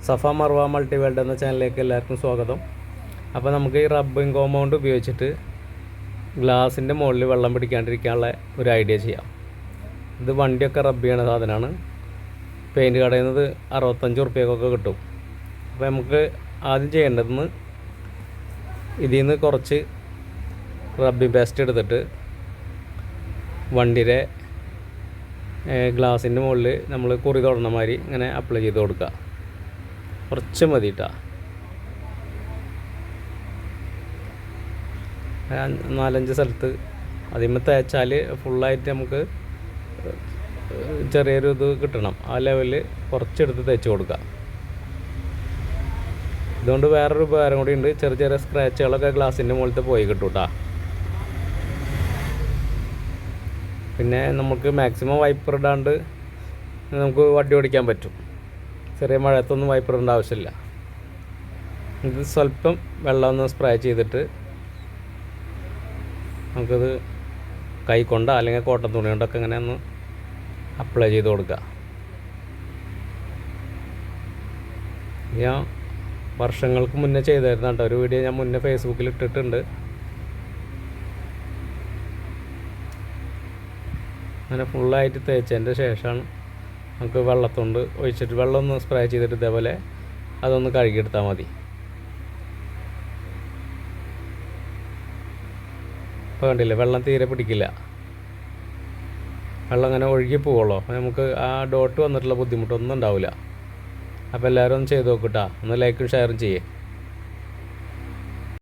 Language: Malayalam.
സഫ മർവ മൾട്ടിവേൾഡ് എന്ന ചാനലിലേക്ക് എല്ലാവർക്കും സ്വാഗതം. അപ്പോൾ നമുക്ക് ഈ റബ്ബിംഗ് കോമ്പൗണ്ട് ഉപയോഗിച്ചിട്ട് ഗ്ലാസിൻ്റെ മുകളിൽ വെള്ളം പിടിക്കാണ്ടിരിക്കാനുള്ള ഒരു ഐഡിയ ചെയ്യാം. ഇത് വണ്ടിയൊക്കെ റബ്ബ് ചെയ്യണ സാധനമാണ്. പെയിൻറ്റ് കടയിൽ നിന്ന് 65 റുപ്യക്കൊക്കെ കിട്ടും. അപ്പോൾ നമുക്ക് ആദ്യം ചെയ്യേണ്ടതെന്ന് ഇതിൽ നിന്ന് കുറച്ച് റബ്ബിംഗ് പേസ്റ്റ് എടുത്തിട്ട് വണ്ടിയുടെ ഗ്ലാസിൻ്റെ മുകളിൽ നമ്മൾ കുറി തൊടുന്ന മാതിരി ഇങ്ങനെ അപ്ലൈ ചെയ്ത് കൊടുക്കുക. കുറച്ച് മതി കേട്ടോ. 4-5 സ്ഥലത്ത് അതിന്മേൽ തേച്ചാൽ ഫുള്ളായിട്ട് നമുക്ക് ചെറിയൊരു ഇത് കിട്ടണം. ആ ലെവലിൽ കുറച്ചെടുത്ത് തേച്ച് കൊടുക്കുക. ഇതുകൊണ്ട് വേറൊരു ഉപകാരം കൂടി ഉണ്ട്. ചെറിയ ചെറിയ സ്ക്രാച്ചുകളൊക്കെ ഗ്ലാസിൻ്റെ മുകളിലത്തെ പോയി കിട്ടും കേട്ടോ. പിന്നെ നമുക്ക് മാക്സിമം വൈപ്പർ ഇടാണ്ട് നമുക്ക് വണ്ടി ഓടിക്കാൻ പറ്റും. ചെറിയ മഴയത്തൊന്നും വൈപ്പർ ഇടേണ്ട ആവശ്യമില്ല. ഇത് സ്വല്പം വെള്ളം ഒന്ന് സ്പ്രേ ചെയ്തിട്ട് നമുക്കിത് കൈ കൊണ്ടോ അല്ലെങ്കിൽ കോട്ടൺ തുണി കൊണ്ടൊക്കെ ഇങ്ങനെ ഒന്ന് അപ്ലൈ ചെയ്ത് കൊടുക്കുക. ഞാൻ വർഷങ്ങൾക്ക് മുന്നേ ചെയ്തായിരുന്നു കേട്ടോ. ഒരു വീഡിയോ ഞാൻ മുന്നേ ഫേസ്ബുക്കിൽ ഇട്ടിട്ടുണ്ട്. അങ്ങനെ ഫുള്ളായിട്ട് തേച്ചതിൻ്റെ ശേഷമാണ് നമുക്ക് വെള്ളത്തുകൊണ്ട് ഒഴിച്ചിട്ട് വെള്ളം ഒന്ന് സ്പ്രേ ചെയ്തിട്ട് ഇതേപോലെ അതൊന്ന് കഴുകിയെടുത്താൽ മതി. ഇപ്പോൾ കണ്ടില്ലേ, വെള്ളം തീരെ പിടിക്കില്ല. വെള്ളം അങ്ങനെ ഒഴുകി പോവുള്ളൂ. അപ്പോൾ നമുക്ക് ആ ഡോട്ട് വന്നിട്ടുള്ള ബുദ്ധിമുട്ടൊന്നും ഉണ്ടാവില്ല. അപ്പോൾ എല്ലാവരും ഒന്ന് ചെയ്ത് നോക്കൂട്ടാ. ഒന്ന് ലൈക്കും ഷെയറും ചെയ്യേ.